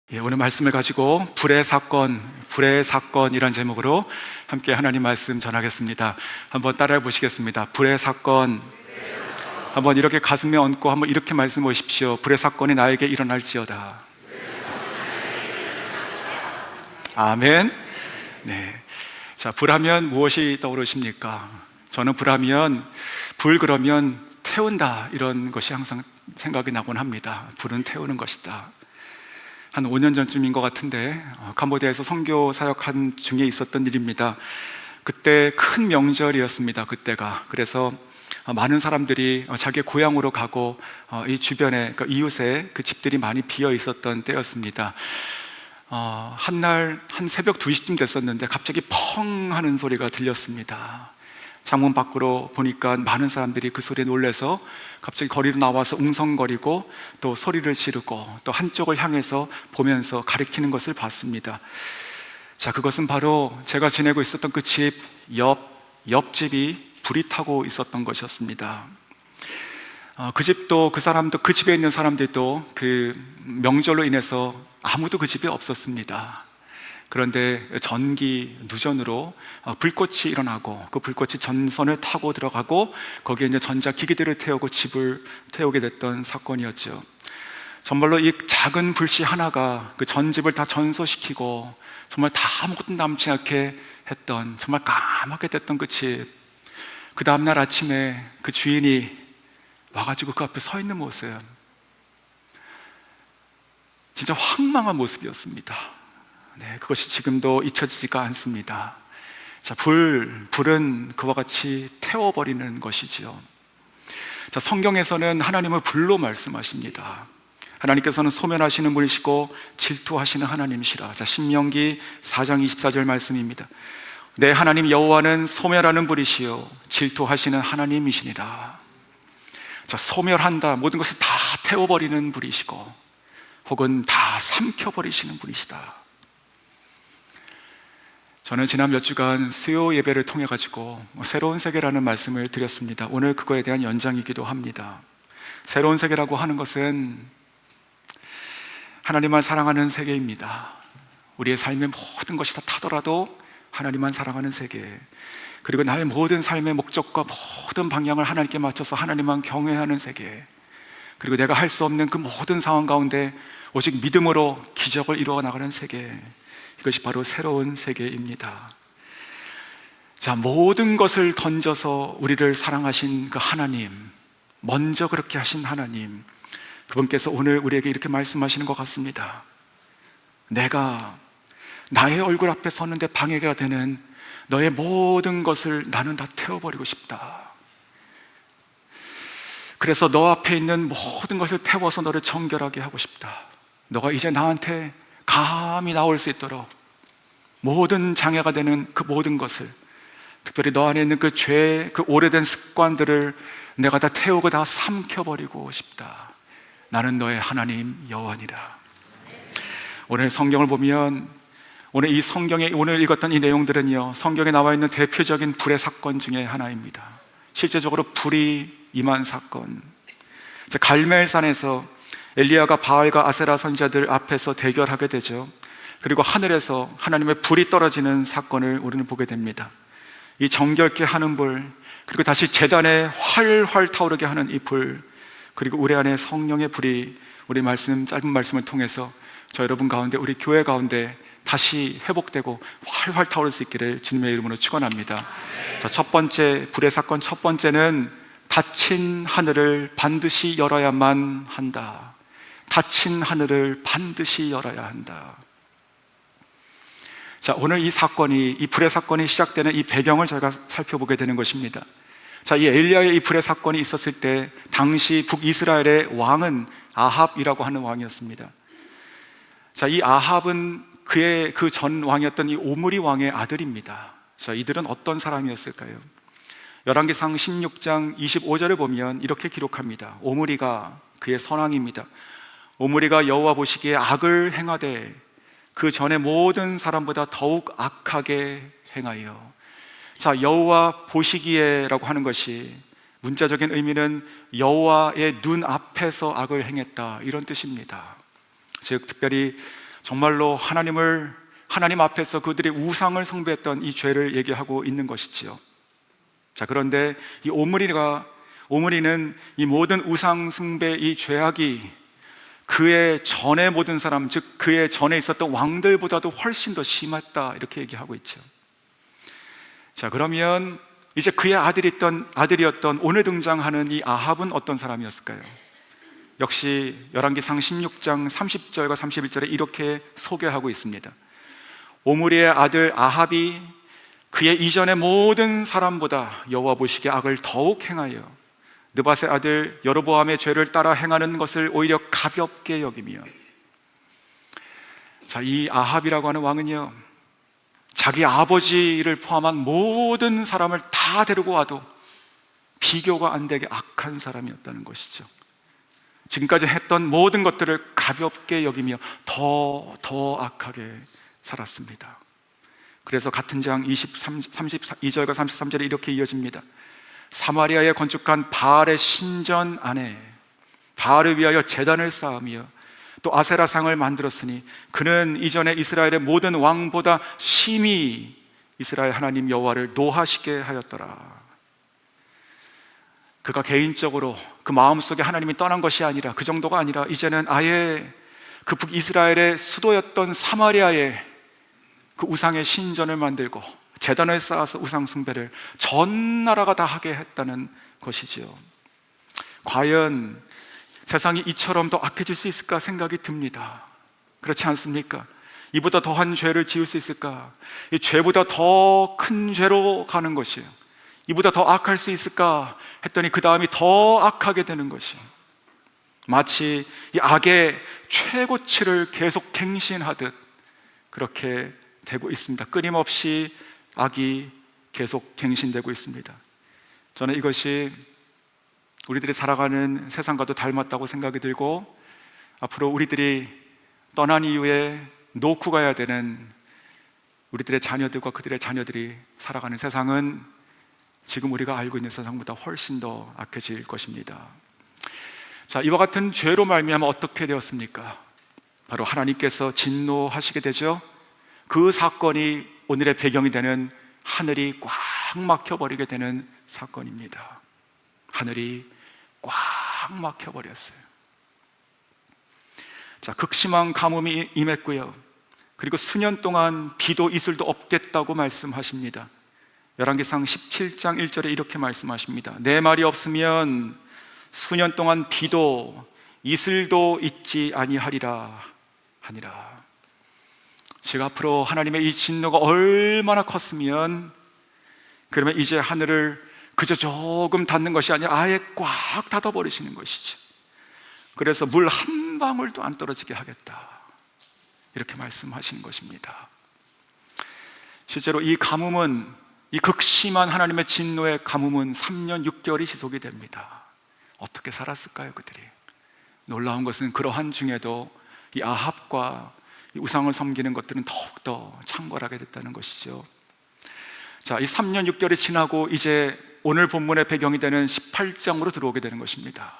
오늘 말씀을 가지고 불의 사건이란 제목으로 함께 하나님 말씀 전하겠습니다. 한번 따라해 보시겠습니다. 불의 사건. 한번 이렇게 가슴에 얹고 한번 이렇게 말씀해 보십시오. 불의 사건이 나에게 일어날지어다. 아멘. 네. 자, 불하면 무엇이 떠오르십니까? 저는 불하면 그러면 태운다, 이런 것이 항상 생각이 나곤 합니다. 불은 태우는 것이다. 한 5년 전쯤인 것 같은데 캄보디아에서 선교 사역한 중에 있었던 일입니다. 그때 큰 명절이었습니다. 그때가. 그래서 많은 사람들이 자기 고향으로 가고 이 주변에, 그러니까 이웃에 그 집들이 많이 비어 있었던 때였습니다. 한날 한 새벽 2시쯤 됐었는데 갑자기 펑 하는 소리가 들렸습니다. 창문 밖으로 보니까 많은 사람들이 그 소리에 놀라서 갑자기 거리로 나와서 웅성거리고 또 소리를 지르고 또 한쪽을 향해서 보면서 가리키는 것을 봤습니다. 자, 그것은 바로 제가 지내고 있었던 그 집 옆집이 불이 타고 있었던 것이었습니다. 그 집도 그 사람도, 그 집에 있는 사람들도 그 명절로 인해서 아무도 그 집에 없었습니다. 그런데 전기 누전으로 불꽃이 일어나고 그 불꽃이 전선을 타고 들어가고 거기에 이제 전자기기들을 태우고 집을 태우게 됐던 사건이었죠. 정말로 이 작은 불씨 하나가 그 전 집을 다 전소시키고 정말 다 아무것도 남지 않게 했던, 정말 까맣게 됐던 그 집. 그 다음날 아침에 그 주인이 와가지고 그 앞에 서 있는 모습, 진짜 황망한 모습이었습니다. 네, 그것이 지금도 잊혀지지가 않습니다. 자, 불은 그와 같이 태워버리는 것이지요. 자, 성경에서는 하나님을 불로 말씀하십니다. 하나님께서는 소멸하시는 분이시고 질투하시는 하나님이시라. 자, 신명기 4장 24절 말씀입니다. 내 하나님 여호와는 소멸하는 분이시요 질투하시는 하나님이시니라. 자, 소멸한다, 모든 것을 다 태워버리는 분이시고 혹은 다 삼켜버리시는 분이시다. 저는 지난 몇 주간 수요 예배를 통해 가지고 새로운 세계라는 말씀을 드렸습니다. 오늘 그거에 대한 연장이기도 합니다. 새로운 세계라고 하는 것은 하나님만 사랑하는 세계입니다. 우리의 삶의 모든 것이 다 타더라도 하나님만 사랑하는 세계, 그리고 나의 모든 삶의 목적과 모든 방향을 하나님께 맞춰서 하나님만 경외하는 세계, 그리고 내가 할 수 없는 그 모든 상황 가운데 오직 믿음으로 기적을 이루어 나가는 세계, 이것이 바로 새로운 세계입니다. 자, 모든 것을 던져서 우리를 사랑하신 그 하나님, 먼저 그렇게 하신 하나님, 그분께서 오늘 우리에게 이렇게 말씀하시는 것 같습니다. 내가 나의 얼굴 앞에 섰는데 방해가 되는 너의 모든 것을 나는 다 태워버리고 싶다. 그래서 너 앞에 있는 모든 것을 태워서 너를 정결하게 하고 싶다. 너가 이제 나한테 감히 나올 수 있도록 모든 장애가 되는 그 모든 것을, 특별히 너 안에 있는 그 죄, 그 오래된 습관들을 내가 다 태우고 다 삼켜버리고 싶다. 나는 너의 하나님 여호와니라. 오늘 성경을 보면, 오늘 이 성경에 오늘 읽었던 이 내용들은요, 성경에 나와 있는 대표적인 불의 사건 중에 하나입니다. 실제적으로 불이 임한 사건. 갈멜산에서 엘리야가 바알과 아세라 선지자들 앞에서 대결하게 되죠. 그리고 하늘에서 하나님의 불이 떨어지는 사건을 우리는 보게 됩니다. 이 정결케 하는 불, 그리고 다시 제단에 활활 타오르게 하는 이 불, 그리고 우리 안에 성령의 불이 우리 짧은 말씀을 통해서 저 여러분 가운데, 우리 교회 가운데 다시 회복되고 활활 타오를 수 있기를 주님의 이름으로 축원합니다. 자, 첫 번째 불의 사건, 첫 번째는 닫힌 하늘을 반드시 열어야만 한다. 닫힌 하늘을 반드시 열어야 한다. 자, 오늘 이 불의 사건이 시작되는 이 배경을 저희가 살펴보게 되는 것입니다. 자, 이 엘리야의 이 불의 사건이 있었을 때 당시 북이스라엘의 왕은 아합이라고 하는 왕이었습니다. 자, 이 아합은 그의 그 전 왕이었던 이 오므리 왕의 아들입니다. 자, 이들은 어떤 사람이었을까요? 열왕기상 16장 25절을 보면 이렇게 기록합니다. 오므리가, 그의 선왕입니다. 오므리가 여호와 보시기에 악을 행하되 그 전에 모든 사람보다 더욱 악하게 행하여. 자, 여호와 보시기에라고 하는 것이 문자적인 의미는 여호와의 눈 앞에서 악을 행했다, 이런 뜻입니다. 즉 특별히 정말로 하나님 앞에서 그들의 우상을 숭배했던 이 죄를 얘기하고 있는 것이지요. 자, 그런데 이 오므리는 이 모든 우상 숭배 이 죄악이 그의 전에 모든 사람, 즉 그의 전에 있었던 왕들보다도 훨씬 더 심했다, 이렇게 얘기하고 있죠. 자, 그러면 이제 그의 아들이었던 오늘 등장하는 이 아합은 어떤 사람이었을까요? 역시 열왕기상 16장 30절과 31절에 이렇게 소개하고 있습니다. 오므리의 아들 아합이 그의 이전의 모든 사람보다 여호와 보시기에 악을 더욱 행하여 느밧의 아들 여로보암의 죄를 따라 행하는 것을 오히려 가볍게 여기며, 자, 이 아합이라고 하는 왕은요, 자기 아버지를 포함한 모든 사람을 다 데리고 와도 비교가 안 되게 악한 사람이었다는 것이죠. 지금까지 했던 모든 것들을 가볍게 여기며 더 악하게 살았습니다. 그래서 같은 장 32절과 33절에 이렇게 이어집니다. 사마리아에 건축한 바알의 신전 안에 바알을 위하여 제단을 쌓으며 또 아세라상을 만들었으니 그는 이전에 이스라엘의 모든 왕보다 심히 이스라엘 하나님 여호와를 노하시게 하였더라. 그가 개인적으로 그 마음속에 하나님이 떠난 것이 아니라, 그 정도가 아니라 이제는 아예 그 북이스라엘의 수도였던 사마리아에 그 우상의 신전을 만들고 제단을 쌓아서 우상 숭배를 전 나라가 다 하게 했다는 것이지요. 과연 세상이 이처럼 더 악해질 수 있을까 생각이 듭니다. 그렇지 않습니까? 이보다 더한 죄를 지을 수 있을까? 이 죄보다 더 큰 죄로 가는 것이에요. 이보다 더 악할 수 있을까 했더니 그 다음이 더 악하게 되는 것이, 마치 이 악의 최고치를 계속 갱신하듯 그렇게 되고 있습니다. 끊임없이 악이 계속 갱신되고 있습니다. 저는 이것이 우리들이 살아가는 세상과도 닮았다고 생각이 들고, 앞으로 우리들이 떠난 이후에 놓고 가야 되는 우리들의 자녀들과 그들의 자녀들이 살아가는 세상은 지금 우리가 알고 있는 세상보다 훨씬 더 악해질 것입니다. 자, 이와 같은 죄로 말미암아 어떻게 되었습니까? 바로 하나님께서 진노하시게 되죠. 그 사건이 오늘의 배경이 되는 하늘이 꽉 막혀버리게 되는 사건입니다. 하늘이 꽉 막혀버렸어요. 자, 극심한 가뭄이 임했고요, 그리고 수년 동안 비도 이슬도 없겠다고 말씀하십니다. 열왕기상 17장 1절에 이렇게 말씀하십니다. 내 말이 없으면 수년 동안 비도 이슬도 있지 아니하리라 하니라. 제가 앞으로 하나님의 이 진노가 얼마나 컸으면, 그러면 이제 하늘을 그저 조금 닫는 것이 아니라 아예 꽉 닫아버리시는 것이죠. 그래서 물 한 방울도 안 떨어지게 하겠다, 이렇게 말씀하시는 것입니다. 실제로 이 가뭄은, 이 극심한 하나님의 진노의 가뭄은 3년 6개월이 지속이 됩니다. 어떻게 살았을까요, 그들이? 놀라운 것은 그러한 중에도 이 아합과 이 우상을 섬기는 것들은 더욱더 창궐하게 됐다는 것이죠. 자, 이 3년 6개월이 지나고 이제 오늘 본문의 배경이 되는 18장으로 들어오게 되는 것입니다.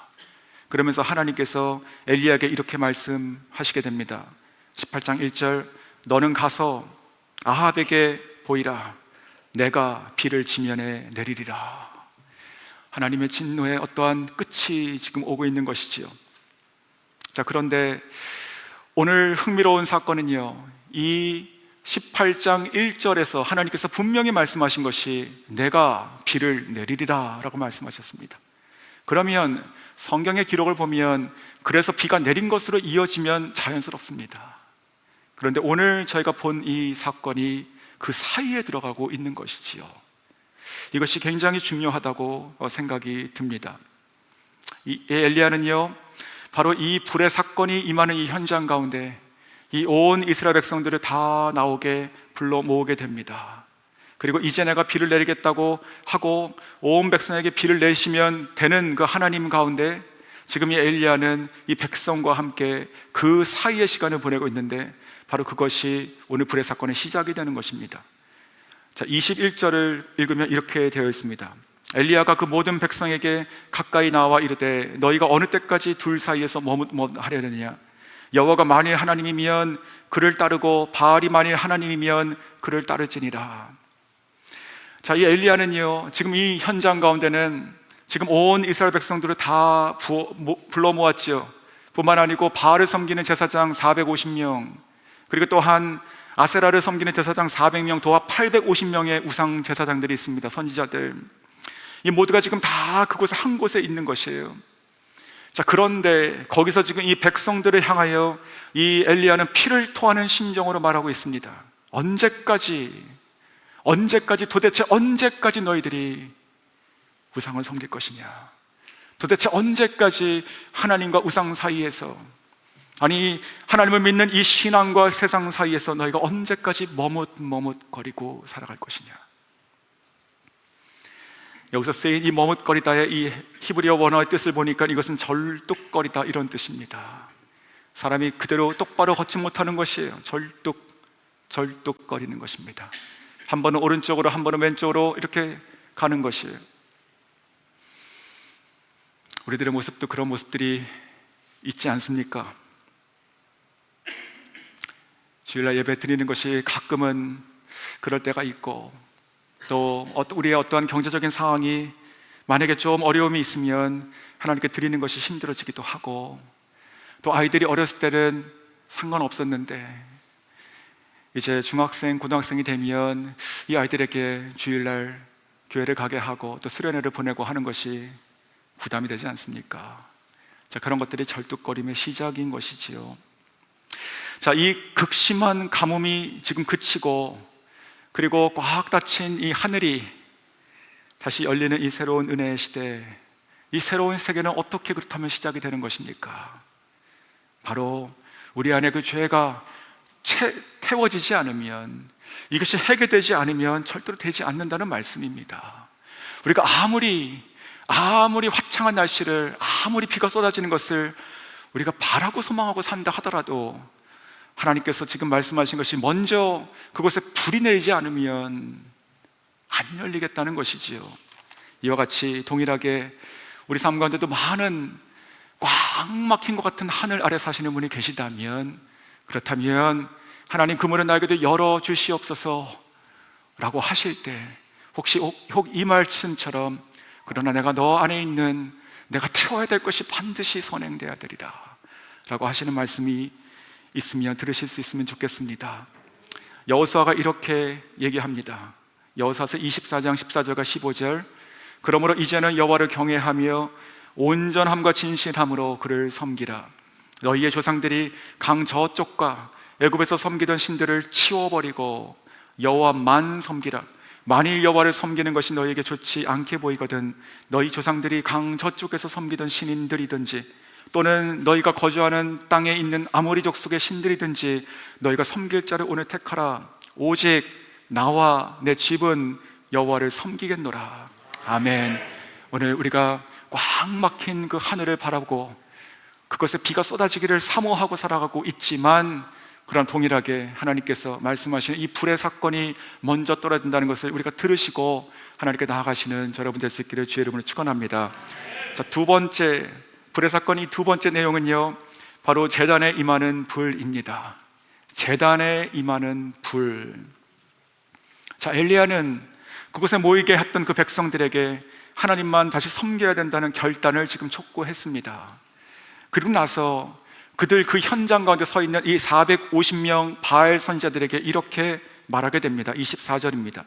그러면서 하나님께서 엘리야에게 이렇게 말씀하시게 됩니다. 18장 1절, 너는 가서 아합에게 보이라. 내가 비를 지면에 내리리라. 하나님의 진노의 어떠한 끝이 지금 오고 있는 것이지요. 자, 그런데 오늘 흥미로운 사건은요, 이 18장 1절에서 하나님께서 분명히 말씀하신 것이 내가 비를 내리리라 라고 말씀하셨습니다. 그러면 성경의 기록을 보면 그래서 비가 내린 것으로 이어지면 자연스럽습니다. 그런데 오늘 저희가 본 이 사건이 그 사이에 들어가고 있는 것이지요. 이것이 굉장히 중요하다고 생각이 듭니다. 이 엘리야는요, 바로 이 불의 사건이 임하는 이 현장 가운데 이 온 이스라엘 백성들을 다 나오게 불러 모으게 됩니다. 그리고 이제 내가 비를 내리겠다고 하고 온 백성에게 비를 내시면 되는 그 하나님 가운데 지금 이 엘리야는 이 백성과 함께 그 사이의 시간을 보내고 있는데, 바로 그것이 오늘 불의 사건의 시작이 되는 것입니다. 자, 21절을 읽으면 이렇게 되어 있습니다. 엘리야가 그 모든 백성에게 가까이 나와 이르되 너희가 어느 때까지 둘 사이에서 머뭇머뭇하려느냐? 여호와가 만일 하나님이면 그를 따르고 바알이 만일 하나님이면 그를 따르지니라. 자, 이 엘리야는요, 지금 이 현장 가운데는 지금 온 이스라엘 백성들을 다 불러 모았지요. 뿐만 아니고 바알을 섬기는 제사장 450명, 그리고 또한 아세라를 섬기는 제사장 400명, 도합 850명의 우상 제사장들이 있습니다. 선지자들. 이 모두가 지금 다 그곳에 한 곳에 있는 것이에요. 자, 그런데 거기서 지금 이 백성들을 향하여 이 엘리야는 피를 토하는 심정으로 말하고 있습니다. 도대체 언제까지 너희들이 우상을 섬길 것이냐? 도대체 언제까지 하나님과 우상 사이에서, 아니 하나님을 믿는 이 신앙과 세상 사이에서 너희가 언제까지 머뭇머뭇거리고 살아갈 것이냐? 여기서 쓰인 이 머뭇거리다의 이 히브리어 원어의 뜻을 보니까 이것은 절뚝거리다, 이런 뜻입니다. 사람이 그대로 똑바로 걷지 못하는 것이에요. 절뚝거리는 것입니다. 한 번은 오른쪽으로, 한 번은 왼쪽으로 이렇게 가는 것이에요. 우리들의 모습도 그런 모습들이 있지 않습니까? 주일날 예배 드리는 것이 가끔은 그럴 때가 있고, 또 우리의 어떠한 경제적인 상황이 만약에 좀 어려움이 있으면 하나님께 드리는 것이 힘들어지기도 하고, 또 아이들이 어렸을 때는 상관없었는데 이제 중학생, 고등학생이 되면 이 아이들에게 주일날 교회를 가게 하고 또 수련회를 보내고 하는 것이 부담이 되지 않습니까? 자, 그런 것들이 절뚝거림의 시작인 것이지요. 자, 이 극심한 가뭄이 지금 그치고, 그리고 꽉 닫힌 이 하늘이 다시 열리는 이 새로운 은혜의 시대, 이 새로운 세계는 어떻게 그렇다면 시작이 되는 것입니까? 바로 우리 안에 그 죄가 태워지지 않으면, 이것이 해결되지 않으면 절대로 되지 않는다는 말씀입니다. 우리가 아무리 화창한 날씨를, 아무리 비가 쏟아지는 것을 우리가 바라고 소망하고 산다 하더라도 하나님께서 지금 말씀하신 것이 먼저 그곳에 불이 내리지 않으면 안 열리겠다는 것이지요. 이와 같이 동일하게 우리 삶 가운데도 많은 꽉 막힌 것 같은 하늘 아래 사시는 분이 계시다면, 그렇다면 하나님 그 문을 나에게도 열어주시옵소서 라고 하실 때, 혹시 이 말씀처럼 그러나 내가 너 안에 있는, 내가 태워야 될 것이 반드시 선행되어야 되리라 라고 하시는 말씀이 있으면 들으실 수 있으면 좋겠습니다. 여호수아가 이렇게 얘기합니다. 여호수아서 24장 14절과 15절. 그러므로 이제는 여호와를 경외하며 온전함과 진실함으로 그를 섬기라. 너희의 조상들이 강 저쪽과 애굽에서 섬기던 신들을 치워버리고 여호와만 섬기라. 만일 여호와를 섬기는 것이 너희에게 좋지 않게 보이거든 너희 조상들이 강 저쪽에서 섬기던 신인들이든지 또는 너희가 거주하는 땅에 있는 아모리 족속의 신들이든지 너희가 섬길 자를 오늘 택하라. 오직 나와 내 집은 여호와를 섬기겠노라. 아멘. 오늘 우리가 꽉 막힌 그 하늘을 바라보고 그것에 비가 쏟아지기를 사모하고 살아가고 있지만, 그런 동일하게 하나님께서 말씀하시는 이 불의 사건이 먼저 떨어진다는 것을 우리가 들으시고 하나님께 나아가시는 여러분 될 수 있기를 주의 이름으로 축원합니다. 자, 두 번째 불의 사건이, 두 번째 내용은요, 바로 제단에 임하는 불입니다. 제단에 임하는 불. 자, 엘리야는 그곳에 모이게 했던 그 백성들에게 하나님만 다시 섬겨야 된다는 결단을 지금 촉구했습니다. 그리고 나서 그들 그 현장 가운데 서 있는 이 450명 바알 선지자들에게 이렇게 말하게 됩니다. 24절입니다.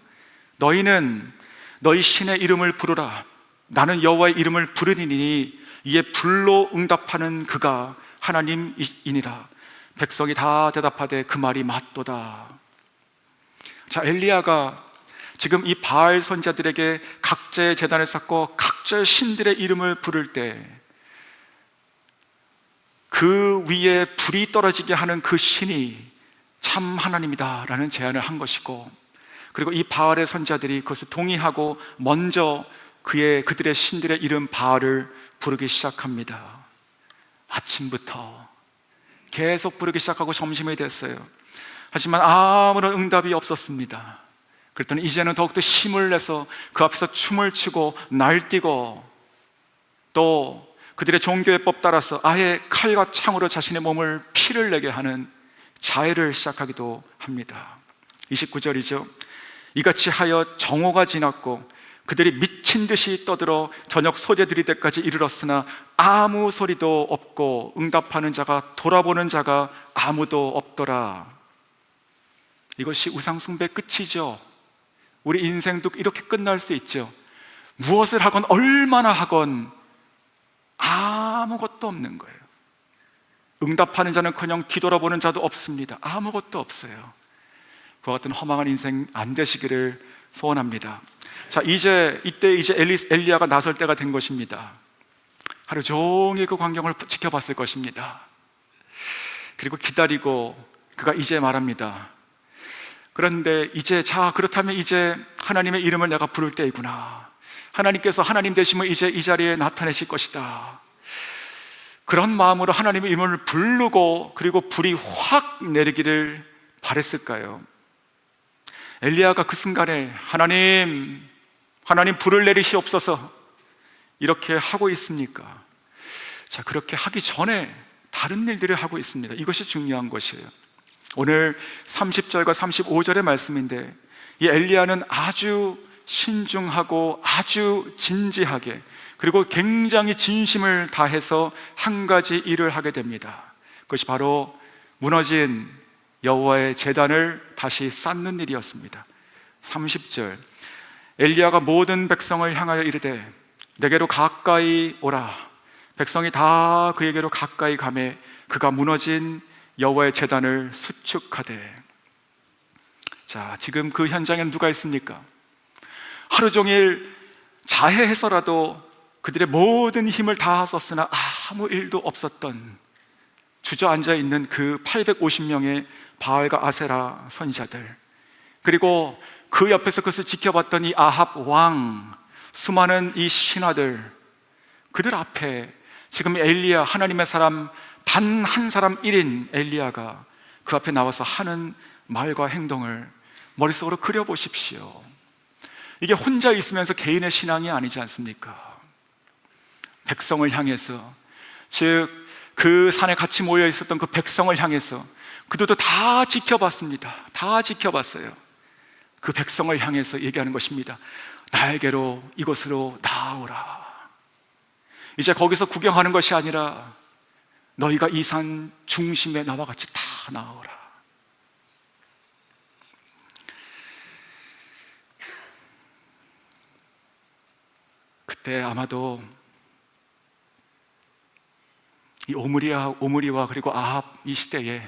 너희는 너희 신의 이름을 부르라. 나는 여호와의 이름을 부르리니 이에 불로 응답하는 그가 하나님이니라. 백성이 다 대답하되 그 말이 맞도다. 자, 엘리야가 지금 이 바알 선지자들에게 각자의 제단을 쌓고 각자의 신들의 이름을 부를 때 그 위에 불이 떨어지게 하는 그 신이 참 하나님이다 라는 제안을 한 것이고, 그리고 이 바알의 선지자들이 그것을 동의하고 먼저 그들의 신들의 이름 바알을 부르기 시작합니다. 아침부터 계속 부르기 시작하고 점심이 됐어요. 하지만 아무런 응답이 없었습니다. 그랬더니 이제는 더욱더 힘을 내서 그 앞에서 춤을 추고 날뛰고 또 그들의 종교의법 따라서 아예 칼과 창으로 자신의 몸을 피를 내게 하는 자해를 시작하기도 합니다. 29절이죠. 이같이 하여 정오가 지났고 그들이 미친 듯이 떠들어 저녁 소재들이 때까지 이르렀으나 아무 소리도 없고 응답하는 자가 돌아보는 자가 아무도 없더라. 이것이 우상숭배 끝이죠. 우리 인생도 이렇게 끝날 수 있죠. 무엇을 하건 얼마나 하건 아무것도 없는 거예요. 응답하는 자는커녕 뒤돌아보는 자도 없습니다. 아무것도 없어요. 그와 같은 허망한 인생 안 되시기를 소원합니다. 자, 이때 엘리야가 나설 때가 된 것입니다. 하루 종일 그 광경을 지켜봤을 것입니다. 그리고 기다리고 그가 이제 말합니다. 그런데 그렇다면 이제 하나님의 이름을 내가 부를 때이구나. 하나님께서 하나님 되시면 이제 이 자리에 나타내실 것이다. 그런 마음으로 하나님의 이름을 부르고 그리고 불이 확 내리기를 바랬을까요? 엘리야가 그 순간에 하나님 불을 내리시옵소서 이렇게 하고 있습니까? 자, 그렇게 하기 전에 다른 일들을 하고 있습니다. 이것이 중요한 것이에요. 오늘 30절과 35절의 말씀인데 이 엘리야는 아주 신중하고 아주 진지하게 그리고 굉장히 진심을 다해서 한 가지 일을 하게 됩니다. 그것이 바로 무너진 여호와의 제단을 다시 쌓는 일이었습니다. 30절, 엘리야가 모든 백성을 향하여 이르되 내게로 가까이 오라. 백성이 다 그에게로 가까이 가매 그가 무너진 여호와의 제단을 수축하되. 자, 지금 그 현장엔 누가 있습니까? 하루 종일 자해해서라도 그들의 모든 힘을 다 썼으나 아무 일도 없었던 주저앉아 있는 그 850명의 바알과 아세라 선지자들, 그리고 그 옆에서 그것을 지켜봤던 이 아합 왕, 수많은 이 신하들, 그들 앞에 지금 엘리야, 하나님의 사람 단 한 사람 1인 엘리야가 그 앞에 나와서 하는 말과 행동을 머릿속으로 그려보십시오. 이게 혼자 있으면서 개인의 신앙이 아니지 않습니까? 백성을 향해서, 즉 그 산에 같이 모여 있었던 그 백성을 향해서 그들도 다 지켜봤습니다. 다 지켜봤어요. 그 백성을 향해서 얘기하는 것입니다. 나에게로 이곳으로 나아오라. 이제 거기서 구경하는 것이 아니라 너희가 이 산 중심에 나와 같이 다 나아오라. 그때 아마도 이 오므리와 그리고 아합 이 시대에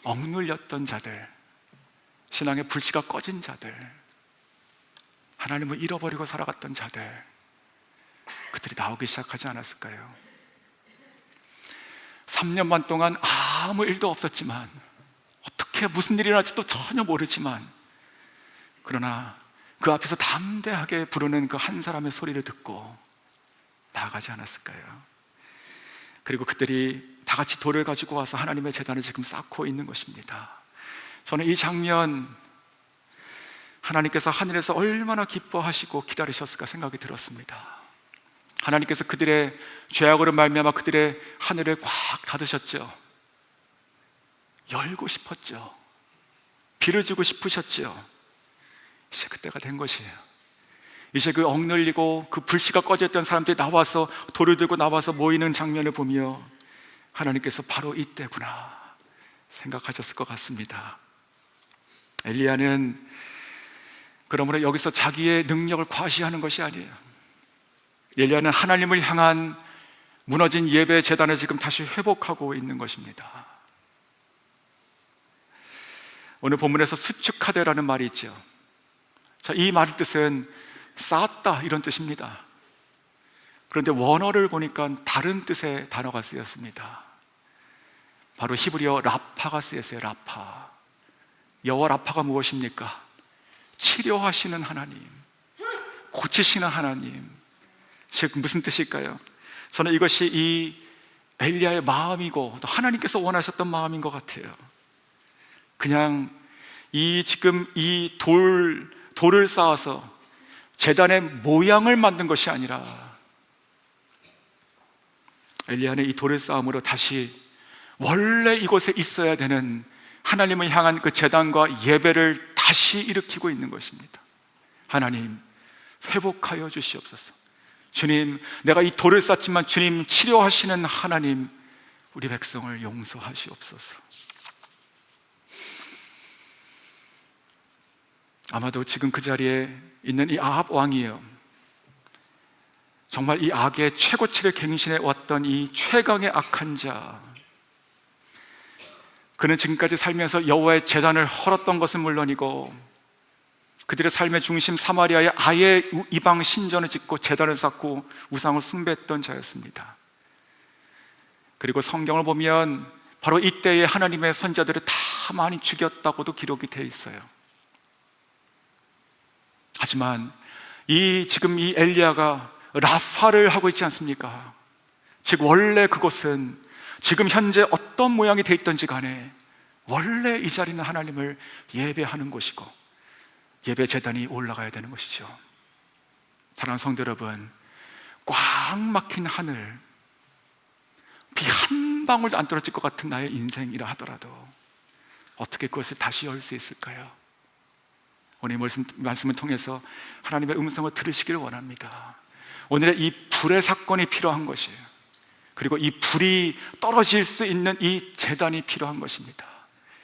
억눌렸던 자들, 신앙의 불씨가 꺼진 자들, 하나님을 잃어버리고 살아갔던 자들, 그들이 나오기 시작하지 않았을까요? 3년 반 동안 아무 일도 없었지만, 어떻게 무슨 일이 날지도 전혀 모르지만, 그러나 그 앞에서 담대하게 부르는 그 한 사람의 소리를 듣고 나아가지 않았을까요? 그리고 그들이 다 같이 돌을 가지고 와서 하나님의 제단을 지금 쌓고 있는 것입니다. 저는 이 장면, 하나님께서 하늘에서 얼마나 기뻐하시고 기다리셨을까 생각이 들었습니다. 하나님께서 그들의 죄악으로 말미암아 그들의 하늘을 꽉 닫으셨죠. 열고 싶었죠. 비를 주고 싶으셨죠. 이제 그때가 된 것이에요. 이제 그 억눌리고 그 불씨가 꺼졌던 사람들이 나와서 돌을 들고 나와서 모이는 장면을 보며 하나님께서 바로 이때구나 생각하셨을 것 같습니다. 엘리야는 그러므로 여기서 자기의 능력을 과시하는 것이 아니에요. 엘리야는 하나님을 향한 무너진 예배 제단을 지금 다시 회복하고 있는 것입니다. 오늘 본문에서 수축하되라는 말이 있죠. 자, 이 말의 뜻은 쌓았다 이런 뜻입니다. 그런데 원어를 보니까 다른 뜻의 단어가 쓰였습니다. 바로 히브리어 라파가 쓰였어요. 라파. 여호와 라파가 무엇입니까? 치료하시는 하나님, 고치시는 하나님. 즉 무슨 뜻일까요? 저는 이것이 이 엘리야의 마음이고 또 하나님께서 원하셨던 마음인 것 같아요. 그냥 지금 이 돌을 쌓아서 제단의 모양을 만든 것이 아니라 엘리야는 이 돌을 쌓음으로 다시 원래 이곳에 있어야 되는 하나님을 향한 그 제단과 예배를 다시 일으키고 있는 것입니다. 하나님, 회복하여 주시옵소서. 주님, 내가 이 돌을 쌓지만 주님 치료하시는 하나님, 우리 백성을 용서하시옵소서. 아마도 지금 그 자리에 있는 이 아합 왕이요, 정말 이 악의 최고치를 갱신해 왔던 이 최강의 악한 자, 그는 지금까지 살면서 여호와의 제단을 헐었던 것은 물론이고 그들의 삶의 중심 사마리아에 아예 이방 신전을 짓고 제단을 쌓고 우상을 숭배했던 자였습니다. 그리고 성경을 보면 바로 이때에 하나님의 선자들을 다 많이 죽였다고도 기록이 되어 있어요. 하지만 지금 이 엘리야가 라파를 하고 있지 않습니까? 즉 원래 그곳은 지금 현재 어떤 모양이 되어 있던지 간에 원래 이 자리는 하나님을 예배하는 곳이고 예배 제단이 올라가야 되는 것이죠. 사랑하는 성도 여러분, 꽉 막힌 하늘, 비 한 방울도 안 떨어질 것 같은 나의 인생이라 하더라도 어떻게 그것을 다시 열 수 있을까요? 오늘 말씀을 통해서 하나님의 음성을 들으시길 원합니다. 오늘의 이 불의 사건이 필요한 것이에요. 그리고 이 불이 떨어질 수 있는 이 제단이 필요한 것입니다.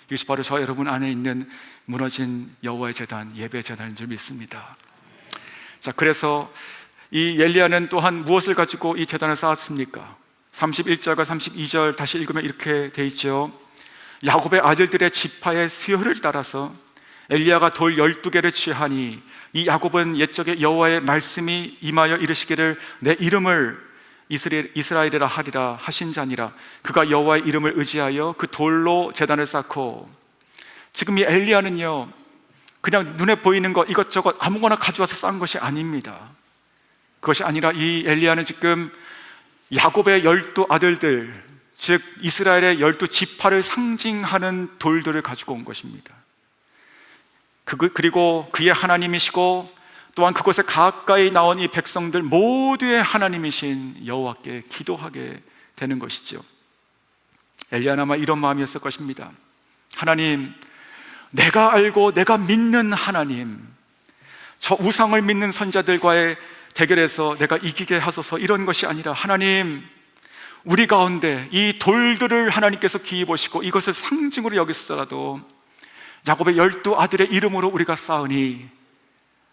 이것이 바로 저 여러분 안에 있는 무너진 여호와의 제단, 예배 제단인 줄 믿습니다. 자, 그래서 이 엘리야는 또한 무엇을 가지고 이 제단을 쌓았습니까? 31절과 32절 다시 읽으면 이렇게 돼 있죠. 야곱의 아들들의 지파의 수요를 따라서 엘리야가 돌 12개를 취하니 이 야곱은 옛적에 여호와의 말씀이 임하여 이르시기를 내 이름을 이스라엘이라 하리라 하신 자니라. 그가 여호와의 이름을 의지하여 그 돌로 제단을 쌓고, 지금 이 엘리야는요 그냥 눈에 보이는 것 이것저것 아무거나 가져와서 쌓은 것이 아닙니다. 그것이 아니라 이 엘리야는 지금 야곱의 12 아들들, 즉 이스라엘의 12지파를 상징하는 돌들을 가지고 온 것입니다. 그리고 그의 하나님이시고 또한 그곳에 가까이 나온 이 백성들 모두의 하나님이신 여호와께 기도하게 되는 것이죠. 엘리야는 아마 이런 마음이었을 것입니다. 하나님, 내가 알고 내가 믿는 하나님, 저 우상을 믿는 선자들과의 대결에서 내가 이기게 하소서, 이런 것이 아니라 하나님, 우리 가운데 이 돌들을 하나님께서 기입 보시고 이것을 상징으로 여기시더라도 야곱의 12 아들의 이름으로 우리가 쌓으니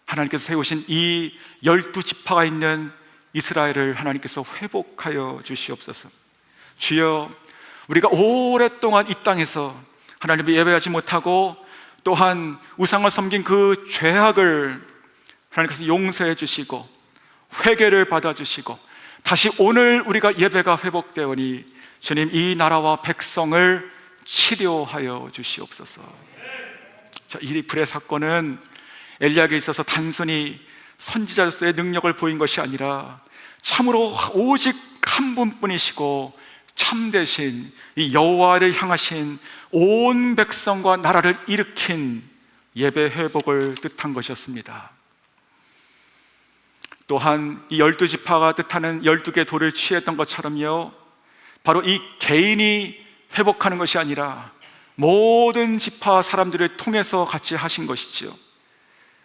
하나님께서 세우신 이 12지파가 있는 이스라엘을 하나님께서 회복하여 주시옵소서. 주여, 우리가 오랫동안 이 땅에서 하나님을 예배하지 못하고 또한 우상을 섬긴 그 죄악을 하나님께서 용서해 주시고 회개를 받아주시고 다시 오늘 우리가 예배가 회복되오니 주님, 이 나라와 백성을 치료하여 주시옵소서. 자, 이 불의 사건은 엘리야에게 있어서 단순히 선지자로서의 능력을 보인 것이 아니라 참으로 오직 한 분뿐이시고 참되신 이 여호와를 향하신 온 백성과 나라를 일으킨 예배 회복을 뜻한 것이었습니다. 또한 이 12지파가 뜻하는 12개의 돌을 취했던 것처럼요, 바로 이 개인이 회복하는 것이 아니라 모든 지파 사람들을 통해서 같이 하신 것이죠.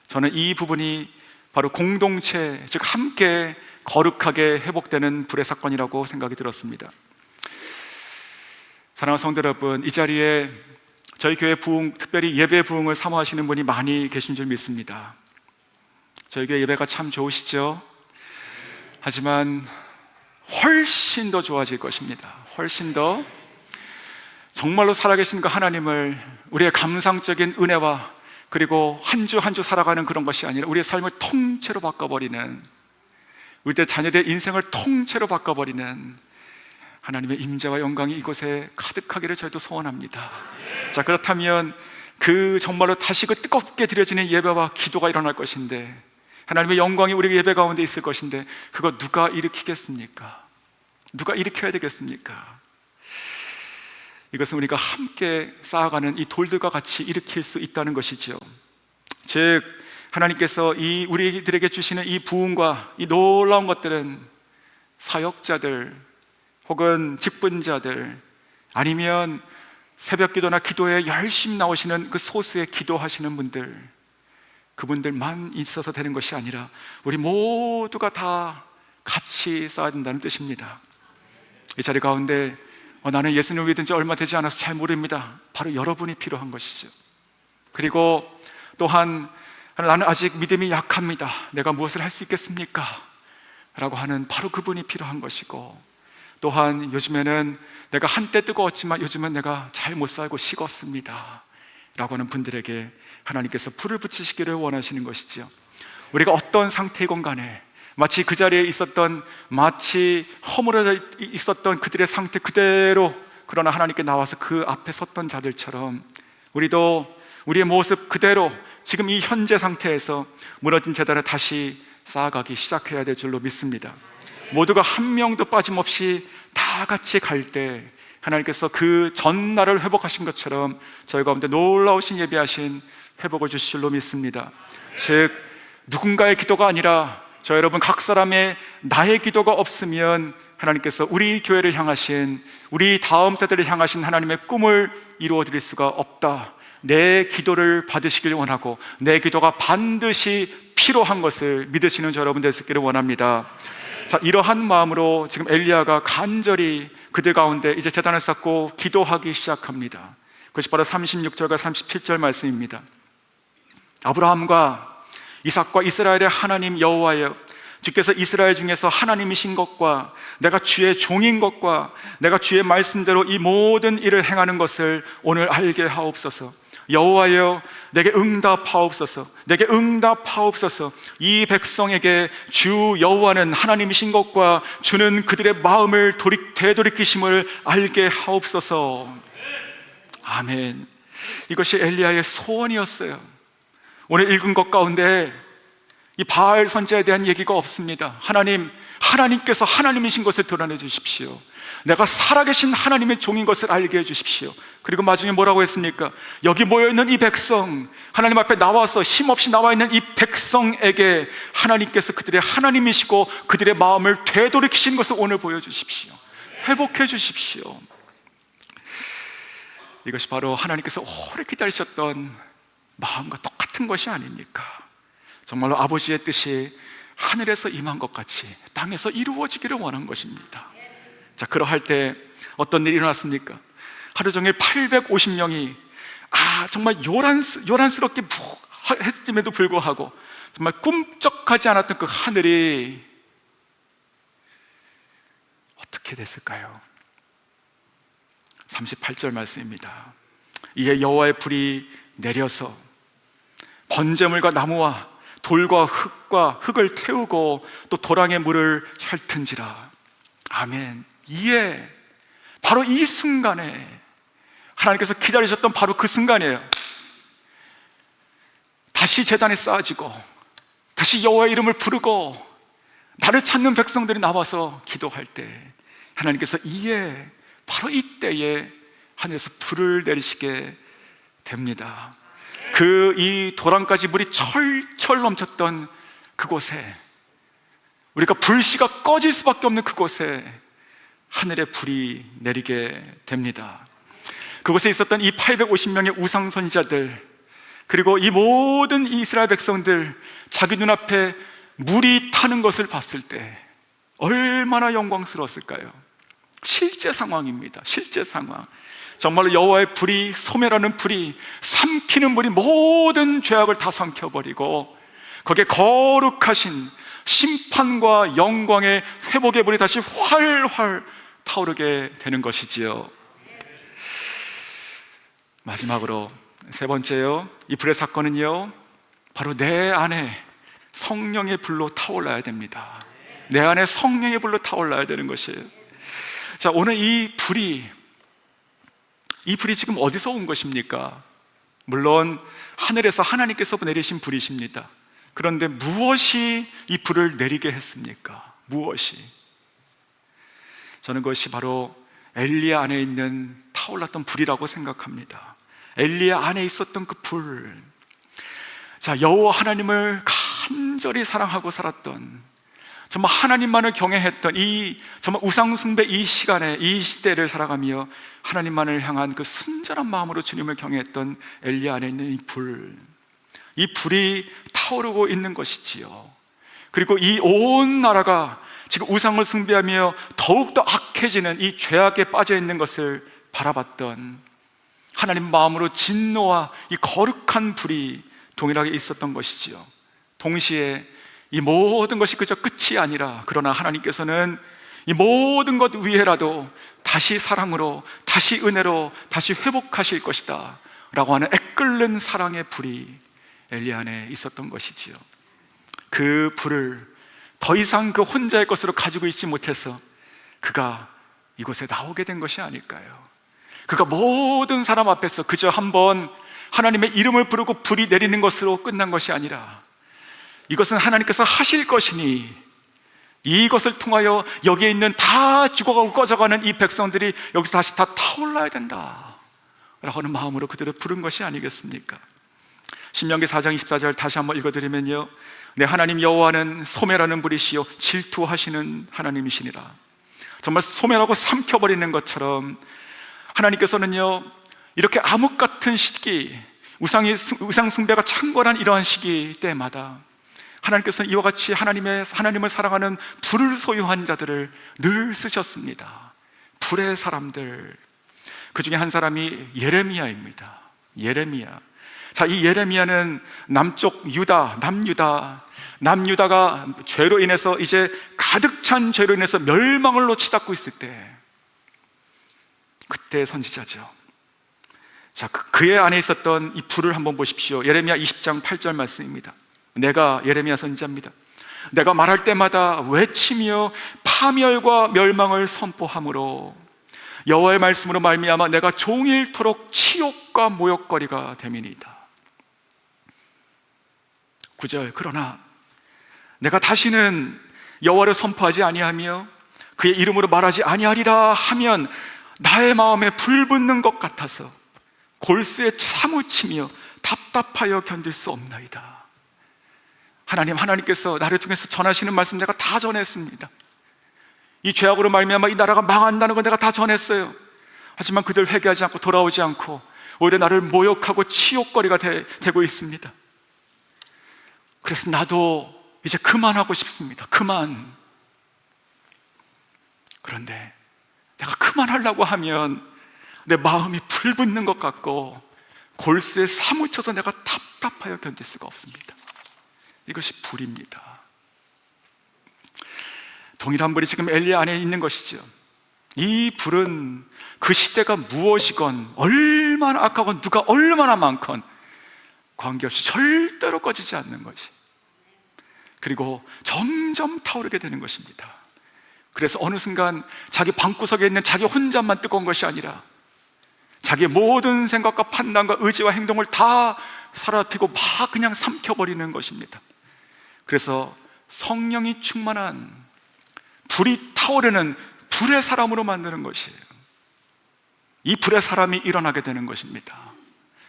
저는 이 부분이 바로 공동체, 즉 함께 거룩하게 회복되는 불의 사건이라고 생각이 들었습니다. 사랑하는 성도 여러분, 이 자리에 저희 교회 부흥, 특별히 예배 부흥을 사모하시는 분이 많이 계신 줄 믿습니다. 저희 교회 예배가 참 좋으시죠? 하지만 훨씬 더 좋아질 것입니다. 훨씬 더 정말로 살아계신 그 하나님을 우리의 감상적인 은혜와 그리고 한 주 한 주 살아가는 그런 것이 아니라 우리의 삶을 통째로 바꿔버리는, 우리의 자녀들의 인생을 통째로 바꿔버리는 하나님의 임재와 영광이 이곳에 가득하기를 저희도 소원합니다. 자, 그렇다면 그 정말로 다시 그 뜨겁게 드려지는 예배와 기도가 일어날 것인데, 하나님의 영광이 우리 예배 가운데 있을 것인데, 그거 누가 일으키겠습니까? 누가 일으켜야 되겠습니까? 이것은 우리가 함께 쌓아가는 이 돌들과 같이 일으킬 수 있다는 것이죠. 즉 하나님께서 우리들에게 주시는 이 부흥과 이 놀라운 것들은 사역자들, 혹은 직분자들, 아니면 새벽 기도나 기도에 열심히 나오시는 그 소수의 기도하시는 분들, 그분들만 있어서 되는 것이 아니라 우리 모두가 다 같이 써야 된다는 뜻입니다. 이 자리 가운데 나는 예수님을 믿은 지 얼마 되지 않아서 잘 모릅니다. 바로 여러분이 필요한 것이죠. 그리고 또한 나는 아직 믿음이 약합니다. 내가 무엇을 할 수 있겠습니까? 라고 하는 바로 그분이 필요한 것이고, 또한 요즘에는 내가 한때 뜨거웠지만 요즘은 내가 잘 못 살고 식었습니다 라고 하는 분들에게 하나님께서 불을 붙이시기를 원하시는 것이죠. 우리가 어떤 상태이건 간에 마치 그 자리에 있었던, 마치 허물어져 있었던 그들의 상태 그대로, 그러나 하나님께 나와서 그 앞에 섰던 자들처럼 우리도 우리의 모습 그대로 지금 이 현재 상태에서 무너진 제단을 다시 쌓아가기 시작해야 될 줄로 믿습니다. 모두가 한 명도 빠짐없이 다 같이 갈 때 하나님께서 그 전날을 회복하신 것처럼 저희 가운데 놀라우신 예비하신 회복을 주실 줄로 믿습니다. 즉 누군가의 기도가 아니라 저 여러분 각 사람의 나의 기도가 없으면 하나님께서 우리 교회를 향하신, 우리 다음 세대를 향하신 하나님의 꿈을 이루어 드릴 수가 없다. 내 기도를 받으시길 원하고 내 기도가 반드시 필요한 것을 믿으시는 저 여러분 되시기를 원합니다. 자, 이러한 마음으로 지금 엘리야가 간절히 그들 가운데 이제 제단을 쌓고 기도하기 시작합니다. 그것이 바로 36절과 37절 말씀입니다. 아브라함과 이삭과 이스라엘의 하나님 여호와여, 주께서 이스라엘 중에서 하나님이신 것과 내가 주의 종인 것과 내가 주의 말씀대로 이 모든 일을 행하는 것을 오늘 알게 하옵소서. 여호와여, 내게 응답하옵소서. 내게 응답하옵소서. 이 백성에게 주 여호와는 하나님이신 것과 주는 그들의 마음을 되돌이키심을 알게 하옵소서. 아멘. 이것이 엘리야의 소원이었어요. 오늘 읽은 것 가운데 이 바알 선지자에 대한 얘기가 없습니다. 하나님께서 하나님이신 것을 드러내 주십시오. 내가 살아계신 하나님의 종인 것을 알게 해주십시오. 그리고 마지막에 뭐라고 했습니까? 여기 모여있는 이 백성, 하나님 앞에 나와서 힘없이 나와있는 이 백성에게 하나님께서 그들의 하나님이시고 그들의 마음을 되돌이키신 것을 오늘 보여주십시오. 회복해 주십시오. 이것이 바로 하나님께서 오래 기다리셨던 마음과 똑같은 것이 아닙니까? 정말로 아버지의 뜻이 하늘에서 임한 것 같이 땅에서 이루어지기를 원한 것입니다. 자, 그러할 때 어떤 일이 일어났습니까? 하루 종일 850명이 정말 요란스럽게 했음에도 불구하고 정말 꿈쩍하지 않았던 그 하늘이 어떻게 됐을까요? 38절 말씀입니다. 이에 여호와의 불이 내려서 번제물과 나무와 돌과 흙을 태우고 또 도랑의 물을 핥은지라. 아멘. 이에 바로 이 순간에 하나님께서 기다리셨던 바로 그 순간이에요. 다시 제단이 쌓아지고 다시 여호와의 이름을 부르고 나를 찾는 백성들이 나와서 기도할 때 하나님께서 이에 바로 이때에 하늘에서 불을 내리시게 됩니다. 이 도랑까지 물이 철철 넘쳤던 그곳에, 우리가 불씨가 꺼질 수밖에 없는 그곳에 하늘의 불이 내리게 됩니다. 그곳에 있었던 이 850명의 우상 선지자들, 그리고 이 모든 이스라엘 백성들, 자기 눈앞에 물이 타는 것을 봤을 때 얼마나 영광스러웠을까요? 실제 상황입니다. 실제 상황. 정말로 여호와의 불이, 소멸하는 불이, 삼키는 불이 모든 죄악을 다 삼켜버리고 거기에 거룩하신 심판과 영광의 회복의 불이 다시 활활 타오르게 되는 것이지요. 마지막으로 세 번째요, 이 불의 사건은요, 바로 내 안에 성령의 불로 타올라야 됩니다. 내 안에 성령의 불로 타올라야 되는 것이에요. 자, 오늘 이 불이 지금 어디서 온 것입니까? 물론 하늘에서 하나님께서 내리신 불이십니다. 그런데 무엇이 이 불을 내리게 했습니까? 무엇이? 저는 그것이 바로 엘리야 안에 있는 타올랐던 불이라고 생각합니다. 엘리야 안에 있었던 그 불. 자, 여호와 하나님을 간절히 사랑하고 살았던, 정말 하나님만을 경외했던 이 정말 우상숭배 이 시간에, 이 시대를 살아가며 하나님만을 향한 그 순전한 마음으로 주님을 경외했던 엘리야 안에 있는 이 불이 타오르고 있는 것이지요. 그리고 이 온 나라가 지금 우상을 숭배하며 더욱더 악해지는 이 죄악에 빠져 있는 것을 바라봤던 하나님 마음으로 진노와 이 거룩한 불이 동일하게 있었던 것이지요. 동시에 이 모든 것이 그저 끝이 아니라, 그러나 하나님께서는 이 모든 것 위에라도 다시 사랑으로, 다시 은혜로, 다시 회복하실 것이다 라고 하는 애끓는 사랑의 불이 엘리야 안에 있었던 것이지요. 그 불을 더 이상 그 혼자의 것으로 가지고 있지 못해서 그가 이곳에 나오게 된 것이 아닐까요? 그가 모든 사람 앞에서 그저 한번 하나님의 이름을 부르고 불이 내리는 것으로 끝난 것이 아니라, 이것은 하나님께서 하실 것이니 이것을 통하여 여기에 있는 다 죽어가고 꺼져가는 이 백성들이 여기서 다시 다 타올라야 된다 라고 하는 마음으로 그들을 부른 것이 아니겠습니까? 신명기 4장 24절 다시 한번 읽어드리면요, 내 하나님 여호와는 소멸하는 불이시요 질투하시는 하나님이시니라. 정말 소멸하고 삼켜버리는 것처럼 하나님께서는요, 이렇게 암흑 같은 시기, 우상 숭배가 창궐한 이러한 시기 때마다 하나님께서는 이와 같이 하나님을 사랑하는 불을 소유한 자들을 늘 쓰셨습니다. 불의 사람들. 그 중에 한 사람이 예레미야입니다. 예레미야. 자, 이 예레미야는 남쪽 유다, 남유다가 죄로 인해서 이제 가득 찬 죄로 인해서 멸망을 치닫고 있을 때, 그때 선지자죠. 자, 그의 안에 있었던 이 불을 한번 보십시오. 예레미야 20장 8절 말씀입니다. 내가, 예레미야 선지자입니다, 내가 말할 때마다 외치며 파멸과 멸망을 선포함으로 여호와의 말씀으로 말미암아 내가 종일토록 치욕과 모욕거리가 됨이니이다. 9절, 그러나 내가 다시는 여호와를 선포하지 아니하며 그의 이름으로 말하지 아니하리라 하면 나의 마음에 불 붙는 것 같아서 골수에 사무치며 답답하여 견딜 수 없나이다. 하나님께서 나를 통해서 전하시는 말씀 내가 다 전했습니다. 이 죄악으로 말미암아 이 나라가 망한다는 건 내가 다 전했어요. 하지만 그들 회개하지 않고 돌아오지 않고 오히려 나를 모욕하고 치욕거리가 되고 있습니다. 그래서 나도 이제 그만하고 싶습니다. 그만. 그런데 내가 그만하려고 하면 내 마음이 불붙는 것 같고 골수에 사무쳐서 내가 답답하여 견딜 수가 없습니다. 이것이 불입니다. 동일한 불이 지금 엘리야 안에 있는 것이죠. 이 불은 그 시대가 무엇이건 얼마나 악하건 누가 얼마나 많건 관계없이 절대로 꺼지지 않는 것이, 그리고 점점 타오르게 되는 것입니다. 그래서 어느 순간 자기 방구석에 있는 자기 혼자만 뜨거운 것이 아니라 자기의 모든 생각과 판단과 의지와 행동을 다 사라뜨리고 막 그냥 삼켜버리는 것입니다. 그래서 성령이 충만한 불이 타오르는 불의 사람으로 만드는 것이에요. 이 불의 사람이 일어나게 되는 것입니다.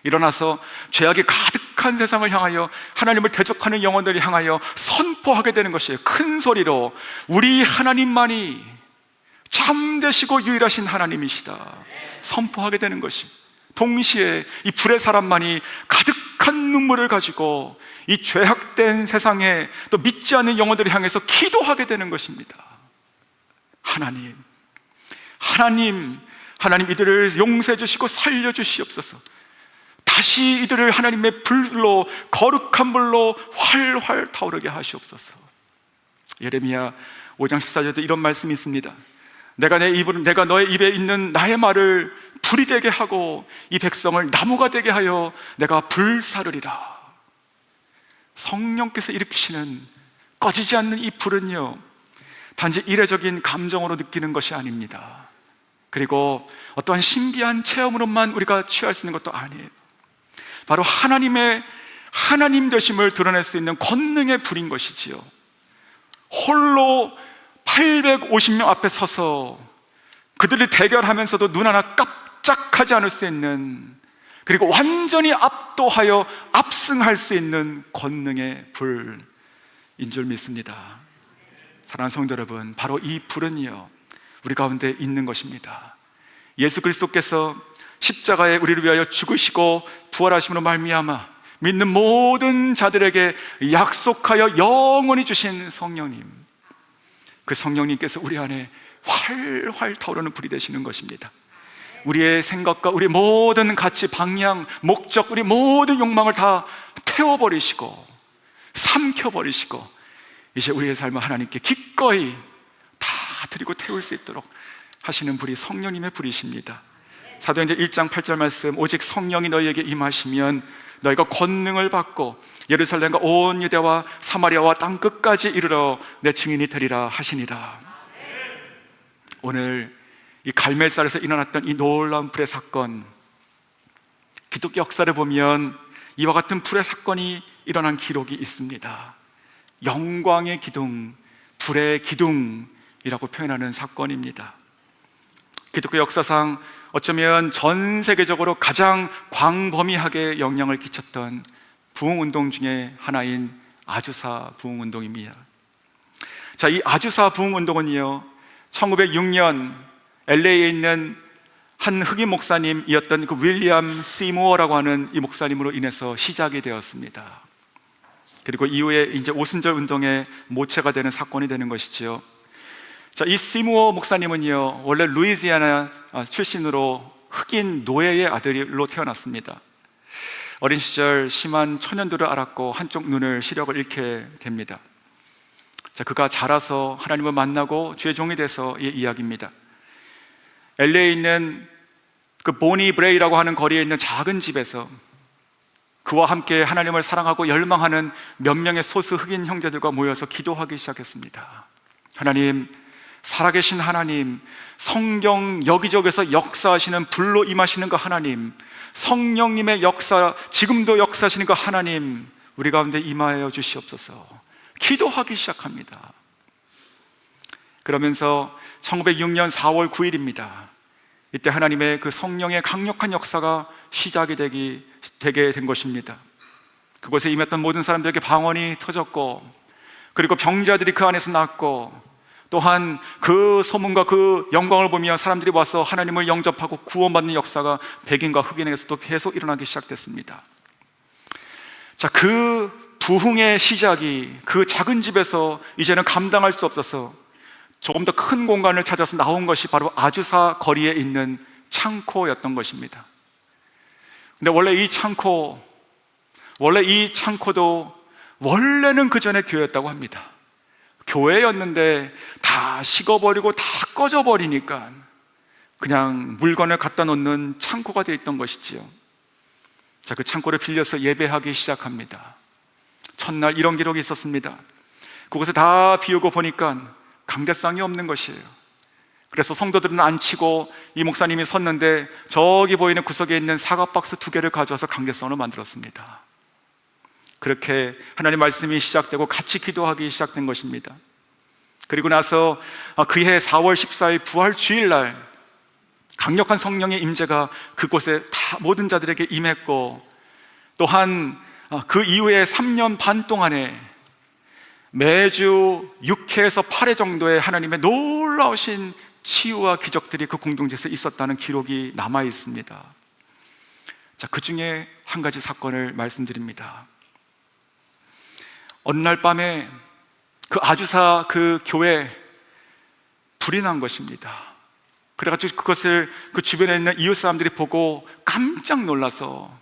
일어나서 죄악이 가득한 세상을 향하여 하나님을 대적하는 영혼들을 향하여 선포하게 되는 것이에요. 큰 소리로 우리 하나님만이 참되시고 유일하신 하나님이시다 선포하게 되는 것이, 동시에 이 불의 사람만이 가득한 눈물을 가지고 이 죄악된 세상에 또 믿지 않는 영혼들을 향해서 기도하게 되는 것입니다. 하나님 이들을 용서해 주시고 살려 주시옵소서. 다시 이들을 하나님의 불로, 거룩한 불로 활활 타오르게 하시옵소서. 예레미야 5장 14절에도 이런 말씀이 있습니다. 내가 너의 입에 있는 나의 말을 불이 되게 하고 이 백성을 나무가 되게 하여 내가 불사르리라. 성령께서 일으키시는 꺼지지 않는 이 불은요, 단지 이례적인 감정으로 느끼는 것이 아닙니다. 그리고 어떠한 신비한 체험으로만 우리가 취할 수 있는 것도 아니에요. 바로 하나님 되심을 드러낼 수 있는 권능의 불인 것이지요. 홀로 850명 앞에 서서 그들을 대결하면서도 눈 하나 깜짝하지 않을 수 있는, 그리고 완전히 압도하여 압승할 수 있는 권능의 불인 줄 믿습니다. 사랑하는 성도 여러분, 바로 이 불은요 우리 가운데 있는 것입니다. 예수 그리스도께서 십자가에 우리를 위하여 죽으시고 부활하심으로 말미암아 믿는 모든 자들에게 약속하여 영원히 주신 성령님, 그 성령님께서 우리 안에 활활 타오르는 불이 되시는 것입니다. 우리의 생각과 우리 모든 가치, 방향, 목적, 우리 모든 욕망을 다 태워버리시고 삼켜버리시고 이제 우리의 삶을 하나님께 기꺼이 다 드리고 태울 수 있도록 하시는 불이 성령님의 불이십니다. 사도행전 1장 8절 말씀, 오직 성령이 너희에게 임하시면 너희가 권능을 받고 예루살렘과 온 유대와 사마리아와 땅 끝까지 이르러 내 증인이 되리라 하시니라. 오늘 이 갈멜산에서 일어났던 이 놀라운 불의 사건, 기독교 역사를 보면 이와 같은 불의 사건이 일어난 기록이 있습니다. 영광의 기둥, 불의 기둥이라고 표현하는 사건입니다. 기독교 역사상 어쩌면 전 세계적으로 가장 광범위하게 영향을 끼쳤던 부흥운동 중에 하나인 아주사 부흥운동입니다. 자, 이 아주사 부흥운동은요 1906년 LA에 있는 한 흑인 목사님이었던 그 윌리엄 시무어라고 하는 이 목사님으로 인해서 시작이 되었습니다. 그리고 이후에 이제 오순절 운동의 모체가 되는 사건이 되는 것이죠. 자, 이 시무어 목사님은요 원래 루이지애나 출신으로 흑인 노예의 아들로 태어났습니다. 어린 시절 심한 천연두를 앓았고 한쪽 눈을 시력을 잃게 됩니다. 자, 그가 자라서 하나님을 만나고 주의 종이 돼서의 이야기입니다. LA에 있는 그 보니 브레이라고 하는 거리에 있는 작은 집에서 그와 함께 하나님을 사랑하고 열망하는 몇 명의 소수 흑인 형제들과 모여서 기도하기 시작했습니다. 하나님, 살아계신 하나님, 성경 여기저기서 역사하시는 불로 임하시는 그 하나님, 성령님의 역사, 지금도 역사하시는 그 하나님, 우리 가운데 임하여 주시옵소서. 기도하기 시작합니다. 그러면서 1906년 4월 9일입니다. 이때 하나님의 그 성령의 강력한 역사가 시작이 되게 된 것입니다. 그곳에 임했던 모든 사람들에게 방언이 터졌고, 그리고 병자들이 그 안에서 낫고, 또한 그 소문과 그 영광을 보며 사람들이 와서 하나님을 영접하고 구원받는 역사가 백인과 흑인에게서도 계속 일어나기 시작됐습니다. 자, 그 부흥의 시작이 그 작은 집에서 이제는 감당할 수 없어서 조금 더 큰 공간을 찾아서 나온 것이 바로 아주사 거리에 있는 창고였던 것입니다. 근데 원래 이 창고도 원래는 그 전에 교회였다고 합니다. 교회였는데 다 식어버리고 다 꺼져버리니까 그냥 물건을 갖다 놓는 창고가 되어 있던 것이지요. 자, 그 창고를 빌려서 예배하기 시작합니다. 첫날 이런 기록이 있었습니다. 그곳에 다 비우고 보니까 강대상이 없는 것이에요. 그래서 성도들은 안 치고 이 목사님이 섰는데 저기 보이는 구석에 있는 사과박스 2개를 가져와서 강대상으로 만들었습니다. 그렇게 하나님 말씀이 시작되고 같이 기도하기 시작된 것입니다. 그리고 나서 그해 4월 14일 부활주일날 강력한 성령의 임재가 그곳에 다 모든 자들에게 임했고, 또한 그 이후에 3년 반 동안에 매주 6회에서 8회 정도의 하나님의 놀라우신 치유와 기적들이 그 공동체에서 있었다는 기록이 남아 있습니다. 자, 그 중에 한 가지 사건을 말씀드립니다. 어느 날 밤에 그 아주사 그 교회에 불이 난 것입니다. 그래가지고 그것을 그 주변에 있는 이웃 사람들이 보고 깜짝 놀라서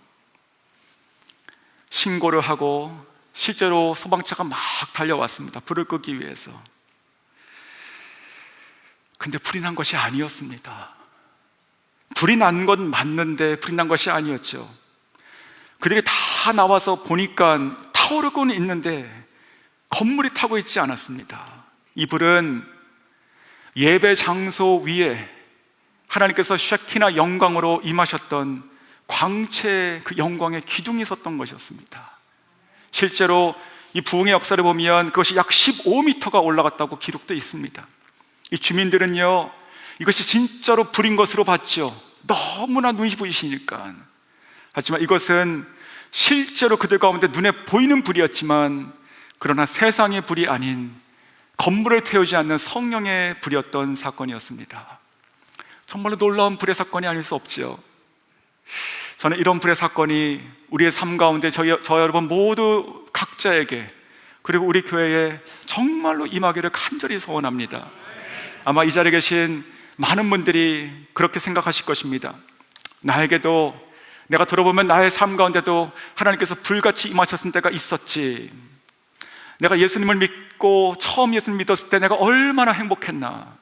신고를 하고 실제로 소방차가 막 달려왔습니다. 불을 끄기 위해서. 근데 불이 난 것이 아니었습니다. 불이 난 건 맞는데 불이 난 것이 아니었죠. 그들이 다 나와서 보니까 타오르고는 있는데 건물이 타고 있지 않았습니다. 이 불은 예배 장소 위에 하나님께서 쉐키나 영광으로 임하셨던 광채의 그 영광의 기둥이 섰던 것이었습니다. 실제로 이 부흥의 역사를 보면 그것이 약 15m가 올라갔다고 기록도 있습니다. 이 주민들은요, 이것이 진짜로 불인 것으로 봤죠. 너무나 눈이 부시니까. 하지만 이것은 실제로 그들 가운데 눈에 보이는 불이었지만, 그러나 세상의 불이 아닌 건물을 태우지 않는 성령의 불이었던 사건이었습니다. 정말로 놀라운 불의 사건이 아닐 수 없지요. 저는 이런 불의 사건이 우리의 삶 가운데 저 여러분 모두 각자에게, 그리고 우리 교회에 정말로 임하기를 간절히 소원합니다. 아마 이 자리에 계신 많은 분들이 그렇게 생각하실 것입니다. 나에게도, 내가 들어보면 나의 삶 가운데도 하나님께서 불같이 임하셨을 때가 있었지. 내가 예수님을 믿고 처음 예수님을 믿었을 때 내가 얼마나 행복했나.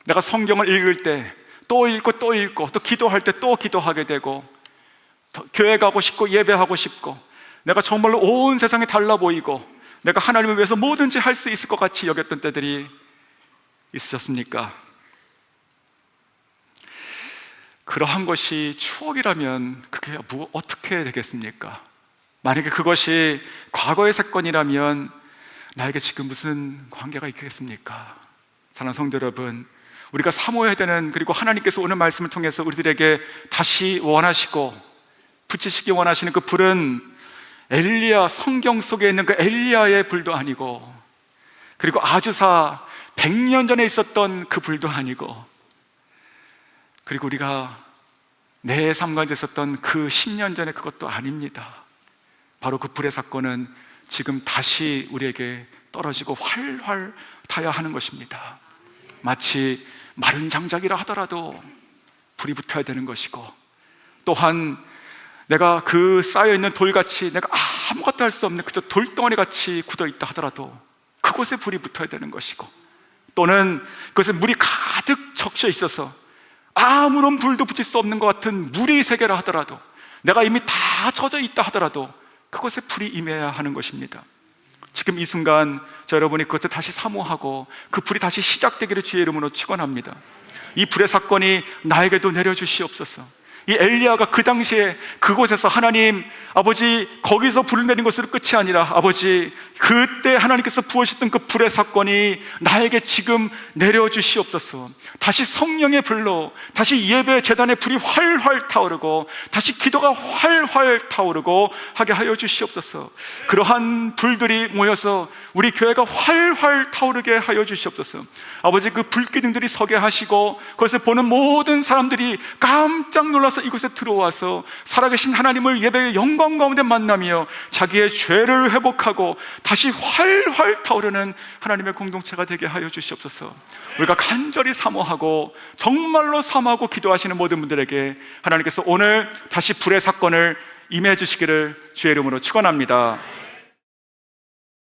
내가 성경을 읽을 때 또 읽고 또 읽고, 또 기도할 때 또 기도하게 되고, 교회 가고 싶고 예배하고 싶고, 내가 정말로 온 세상이 달라 보이고 내가 하나님을 위해서 뭐든지 할 수 있을 것 같이 여겼던 때들이 있으셨습니까? 그러한 것이 추억이라면 그게 어떻게 되겠습니까? 만약에 그것이 과거의 사건이라면 나에게 지금 무슨 관계가 있겠습니까? 사랑하는 성도 여러분, 우리가 사모해야 되는, 그리고 하나님께서 오늘 말씀을 통해서 우리들에게 다시 원하시고 붙이시기 원하시는 그 불은 엘리야, 성경 속에 있는 그 엘리야의 불도 아니고, 그리고 아주사 100년 전에 있었던 그 불도 아니고, 그리고 우리가 내 삶 가운데 있었던 그 10년 전에 그것도 아닙니다. 바로 그 불의 사건은 지금 다시 우리에게 떨어지고 활활 타야 하는 것입니다. 마치 마른 장작이라 하더라도 불이 붙어야 되는 것이고, 또한 내가 그 쌓여있는 돌같이 내가 아무것도 할 수 없는 그저 돌덩어리같이 굳어있다 하더라도 그곳에 불이 붙어야 되는 것이고, 또는 그것에 물이 가득 적셔 있어서 아무런 불도 붙일 수 없는 것 같은 물의 세계라 하더라도, 내가 이미 다 젖어 있다 하더라도 그곳에 불이 임해야 하는 것입니다. 지금 이 순간 저 여러분이 그것을 다시 사모하고 그 불이 다시 시작되기를 주의 이름으로 축원합니다. 이 불의 사건이 나에게도 내려주시옵소서. 이 엘리야가 그 당시에 그곳에서 하나님 아버지 거기서 불을 내린 것으로 끝이 아니라, 아버지 그때 하나님께서 부으셨던 그 불의 사건이 나에게 지금 내려주시옵소서. 다시 성령의 불로, 다시 예배 제단의 불이 활활 타오르고, 다시 기도가 활활 타오르고 하게 하여 주시옵소서. 그러한 불들이 모여서 우리 교회가 활활 타오르게 하여 주시옵소서. 아버지 그 불기둥들이 서게 하시고, 그것을 보는 모든 사람들이 깜짝 놀라서 이곳에 들어와서 살아계신 하나님을 예배의 영광 가운데 만나며 자기의 죄를 회복하고 다시 활활 타오르는 하나님의 공동체가 되게 하여 주시옵소서. 우리가 간절히 사모하고 정말로 사모하고 기도하시는 모든 분들에게 하나님께서 오늘 다시 불의 사건을 임해 주시기를 주의 이름으로 축원합니다.